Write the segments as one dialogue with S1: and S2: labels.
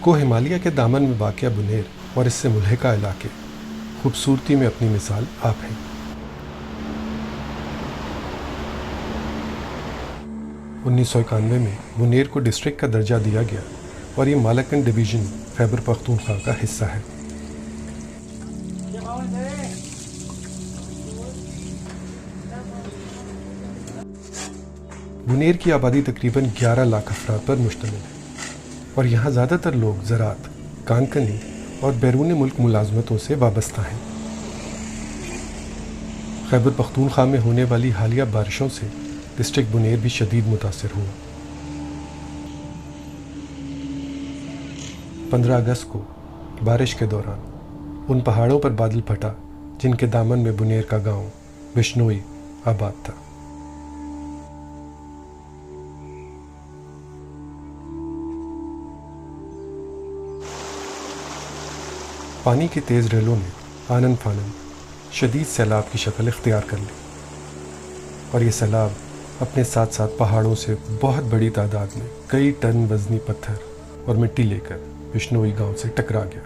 S1: کوہ ہمالیہ کے دامن میں واقع بنیر اور اس سے ملحقہ علاقے خوبصورتی میں اپنی مثال آپ ہیں۔ 1991 میں بنیر کو ڈسٹرکٹ کا درجہ دیا گیا اور یہ مالاکنڈ ڈویژن خیبر پختونخوا کا حصہ ہے۔ بنیر کی آبادی تقریباً 11 لاکھ افراد پر مشتمل ہے اور یہاں زیادہ تر لوگ زراعت، کانکنی اور بیرون ملک ملازمتوں سے وابستہ ہیں۔ خیبر پختونخوا میں ہونے والی حالیہ بارشوں سے ڈسٹرکٹ بنیر بھی شدید متاثر ہوا۔ 15 اگست کو بارش کے دوران ان پہاڑوں پر بادل پھٹا جن کے دامن میں بنیر کا گاؤں بشنوئی آباد تھا۔ پانی کی تیز ریلوں نے آنن فانن شدید سیلاب کی شکل اختیار کر لی اور یہ سیلاب اپنے ساتھ ساتھ پہاڑوں سے بہت بڑی تعداد میں کئی ٹن وزنی پتھر اور مٹی لے کر بشنوئی گاؤں سے ٹکرا گیا۔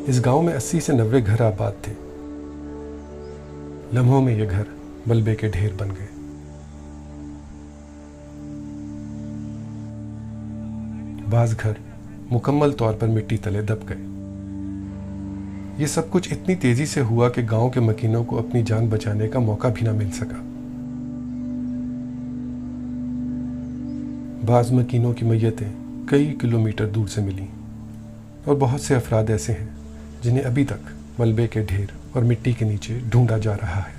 S1: اس گاؤں میں 80 سے 90 گھر آباد تھے۔ لمحوں میں یہ گھر ملبے کے ڈھیر بن گئے۔ بعض گھر مکمل طور پر مٹی تلے دب گئے۔ یہ سب کچھ اتنی تیزی سے ہوا کہ گاؤں کے مکینوں کو اپنی جان بچانے کا موقع بھی نہ مل سکا۔ بعض مکینوں کی میتیں کئی کلومیٹر دور سے ملیں اور بہت سے افراد ایسے ہیں جنہیں ابھی تک ملبے کے ڈھیر اور مٹی کے نیچے ڈھونڈا جا رہا ہے۔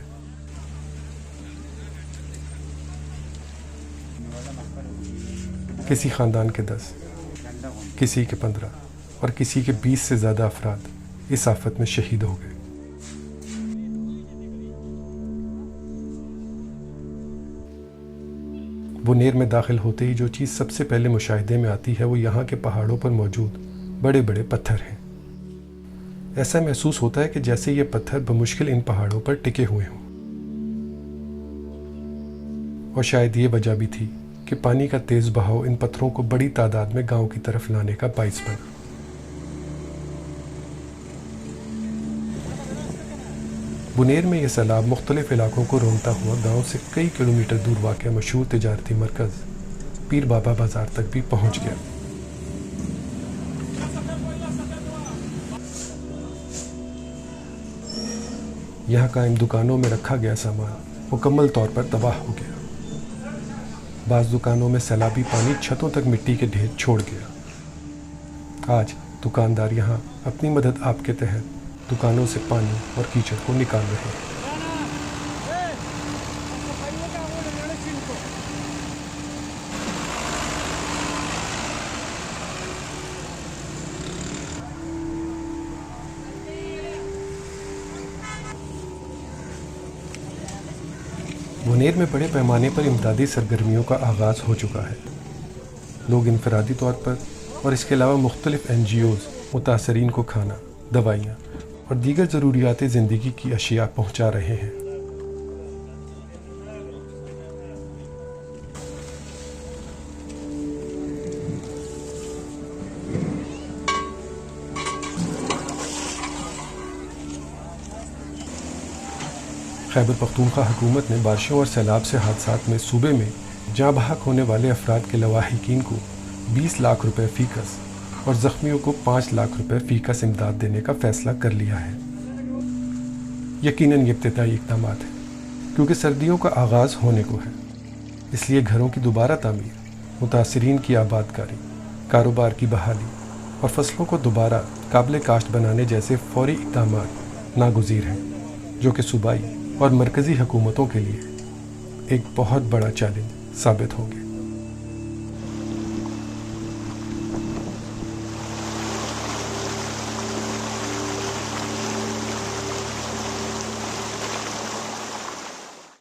S1: کسی خاندان کے 10، کسی کے 15 اور کسی کے 20 سے زیادہ افراد اس آفت میں شہید ہو گئے۔ بنیر میں داخل ہوتے ہی جو چیز سب سے پہلے مشاہدے میں آتی ہے وہ یہاں کے پہاڑوں پر موجود بڑے بڑے پتھر ہیں۔ ایسا محسوس ہوتا ہے کہ جیسے یہ پتھر بمشکل ان پہاڑوں پر ٹکے ہوئے ہوں، اور شاید یہ وجہ بھی تھی کہ پانی کا تیز بہاؤ ان پتھروں کو بڑی تعداد میں گاؤں کی طرف لانے کا باعث بنا۔ بنیر میں یہ سیلاب مختلف علاقوں کو رونگتا ہوا گاؤں سے کئی کلومیٹر دور واقع مشہور تجارتی مرکز پیر بابا بازار تک بھی پہنچ گیا۔ یہاں قائم دکانوں میں رکھا گیا سامان مکمل طور پر تباہ ہو گیا۔ بعض دکانوں میں سیلابی پانی چھتوں تک مٹی کے ڈھیر چھوڑ گیا۔ آج دکاندار یہاں اپنی مدد آپ کے تحت دکانوں سے پانی اور کیچڑ کو نکال رہے ہیں۔ بنیر میں بڑے پیمانے پر امدادی سرگرمیوں کا آغاز ہو چکا ہے۔ لوگ انفرادی طور پر اور اس کے علاوہ مختلف NGOs متاثرین کو کھانا، دوائیاں اور دیگر ضروریات زندگی کی اشیاء پہنچا رہے ہیں۔ خیبر پختونخوا حکومت نے بارشوں اور سیلاب سے حادثات میں صوبے میں جاں بحق ہونے والے افراد کے لواحقین کو 20 لاکھ روپے فی کس اور زخمیوں کو 5 لاکھ روپے فی کس امداد دینے کا فیصلہ کر لیا ہے۔ یقیناً یہ ابتدائی اقدامات ہیں کیونکہ سردیوں کا آغاز ہونے کو ہے، اس لیے گھروں کی دوبارہ تعمیر، متاثرین کی آباد کاری، کاروبار کی بحالی اور فصلوں کو دوبارہ قابل کاشت بنانے جیسے فوری اقدامات ناگزیر ہیں، جو کہ صوبائی اور مرکزی حکومتوں کے لیے ایک بہت بڑا چیلنج ثابت ہوں گے۔